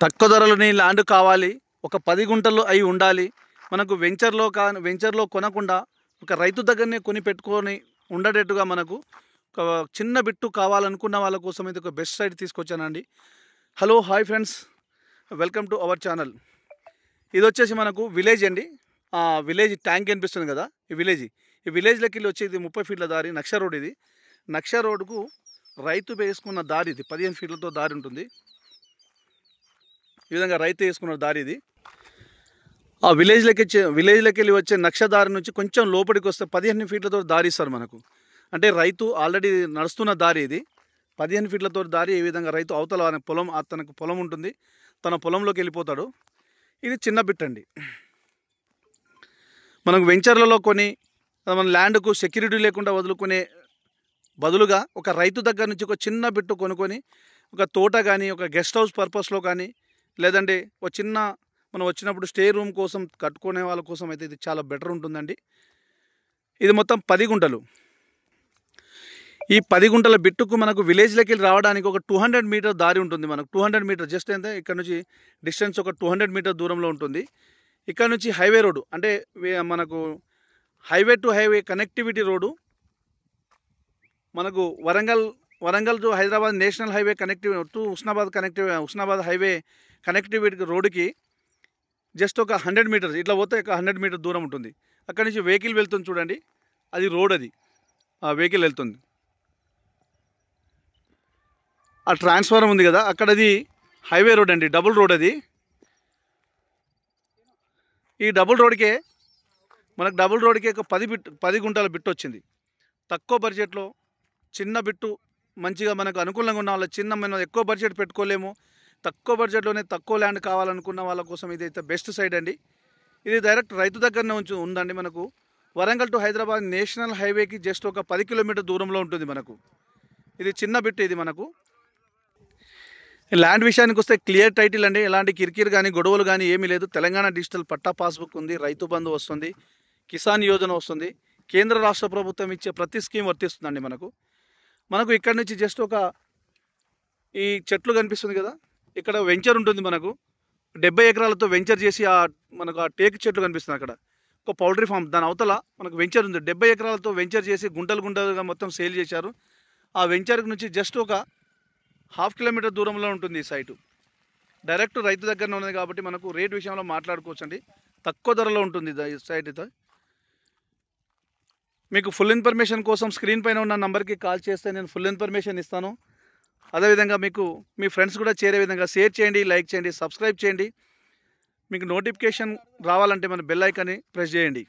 తక్కువ ధరలోని ల్యాండ్ కావాలి, ఒక 10 గుంటలు అయి ఉండాలి, మనకు వెంచర్లో కొనకుండా ఒక రైతు దగ్గరనే కొని పెట్టుకొని ఉండేటట్టుగా మనకు ఒక చిన్న బిట్టు కావాలనుకున్న వాళ్ళ కోసం అయితే ఒక బెస్ట్ సైట్ తీసుకొచ్చానండి. Hello hi friends, welcome to our channel. ఇది వచ్చేసి మనకు విలేజ్ అండి. విలేజ్ ట్యాంక్ కనిపిస్తుంది కదా, ఈ విలేజ్లోకి వెళ్ళి వచ్చేది 30 ఫీట్ల దారి, నక్ష రోడ్. ఇది నక్ష రోడ్కు రైతు వేసుకున్న దారి. ఇది 15 ఫీట్లతో దారి ఉంటుంది. ఈ విధంగా రైతు వేసుకున్న దారి ఇది. ఆ విలేజ్లోకి వెళ్ళి వచ్చే నక్ష దారి నుంచి కొంచెం లోపలికి వస్తే 15 ఫీట్లతో దారి ఇస్తారు మనకు. అంటే రైతు ఆల్రెడీ నడుస్తున్న దారి ఇది. 15 ఫీట్లతో దారి. ఈ విధంగా రైతు అవతల తనకు పొలం ఉంటుంది, తన పొలంలోకి వెళ్ళిపోతాడు. ఇది చిన్న బిట్ అండి. మనకు వెంచర్లలో కొని మన ల్యాండ్కు సెక్యూరిటీ లేకుండా వదులుకునే బదులుగా ఒక రైతు దగ్గర నుంచి ఒక చిన్న బిట్టు కొనుక్కొని ఒక తోట కానీ, ఒక గెస్ట్ హౌస్ పర్పస్లో కానీ, లేదంటే ఒక చిన్న మనం వచ్చినప్పుడు స్టే రూమ్ కోసం కట్టుకునే వాళ్ళ కోసం అయితే ఇది చాలా బెటర్ ఉంటుందండి. ఇది మొత్తం 10 గుంటలు. ఈ 10 గుంటల బిట్టుకు మనకు విలేజ్లోకి వెళ్ళి రావడానికి ఒక 200 మీటర్ దారి ఉంటుంది. మనకు 200 మీటర్ జస్ట్ అయితే ఇక్కడ నుంచి డిస్టెన్స్ ఒక 200 మీటర్ దూరంలో ఉంటుంది. ఇక్కడ నుంచి హైవే రోడ్డు, అంటే మనకు highway to highway connectivity road, మనకు Warangal to Hyderabad national highway to Husnabad highway connectivity రోడ్డుకి జస్ట్ ఒక 100 మీటర్స్ ఇట్లా పోతే ఒక 100 మీటర్ దూరం ఉంటుంది. అక్కడి నుంచి వెహికల్ వెళ్తుంది చూడండి, అది రోడ్. అది ఆ వెహికల్ వెళ్తుంది. ఆ ట్రాన్స్ఫార్మర్ ఉంది కదా, అక్కడ అది హైవే రోడ్ అండి, డబుల్ రోడ్ అది. ఈ డబుల్ రోడ్కే ఒక 10 గుంటల బిట్టు వచ్చింది. తక్కువ బడ్జెట్లో చిన్న బిట్టు, మంచిగా మనకు అనుకూలంగా ఉన్న వాళ్ళ మనం ఎక్కువ బడ్జెట్ పెట్టుకోలేము, తక్కువ బడ్జెట్లోనే తక్కువ ల్యాండ్ కావాలనుకున్న వాళ్ళ కోసం ఇదైతే బెస్ట్ సైట్ అండి. ఇది డైరెక్ట్ రైతు దగ్గరనే ఉందండి. మనకు వరంగల్ టు హైదరాబాద్ నేషనల్ హైవేకి జస్ట్ ఒక 10 కిలోమీటర్ దూరంలో ఉంటుంది మనకు. ఇది చిన్న బిట్. ఇది మనకు ల్యాండ్ విషయానికి వస్తే క్లియర్ టైటిల్ అండి. ఎలాంటి కిరికిరి కానీ గొడవలు కానీ ఏమీ లేదు. తెలంగాణ డిజిటల్ పట్టా పాస్బుక్ ఉంది, రైతు బంధు వస్తుంది, కిసాన్ యోజన వస్తుంది, కేంద్ర రాష్ట్ర ప్రభుత్వం ఇచ్చే ప్రతి స్కీమ్ వర్తిస్తుందండి మనకు ఇక్కడ నుంచి జస్ట్ ఒక ఈ చెట్లు కనిపిస్తుంది కదా, ఇక్కడ వెంచర్ ఉంటుంది. మనకు 70 ఎకరాలతో వెంచర్ చేసి మనకు ఆ టేక్ చెట్లు కనిపిస్తుంది. అక్కడ ఒక పౌల్ట్రీ ఫామ్, దాని అవతల మనకు వెంచర్ ఉంది. 70 ఎకరాలతో వెంచర్ చేసి గుంటలుగా మొత్తం సేల్ చేశారు. ఆ వెంచర్ నుంచి జస్ట్ ఒక 1/2 కిలోమీటర్ దూరంలో ఉంటుంది ఈ సైటు. డైరెక్ట్ రైతు దగ్గరనే ఉన్నది కాబట్టి మనకు రేట్ విషయంలో మాట్లాడుకోవచ్చు అండి. తక్కువ ధరలో ఉంటుంది ఈ సైట్ అయితే. మీకు ఫుల్ ఇన్ఫర్మేషన్ కోసం స్క్రీన్ పైన ఉన్న నంబర్కి కాల్ చేస్తే నేను ఫుల్ ఇన్ఫర్మేషన్ ఇస్తాను. అదేవిధంగా మీకు మీ ఫ్రెండ్స్ కూడా చేరే విధంగా షేర్ చేయండి, లైక్ చేయండి, సబ్స్క్రైబ్ చేయండి. మీకు నోటిఫికేషన్ రావాలంటే మన బెల్ ఐకాన్ని ప్రెస్ చేయండి.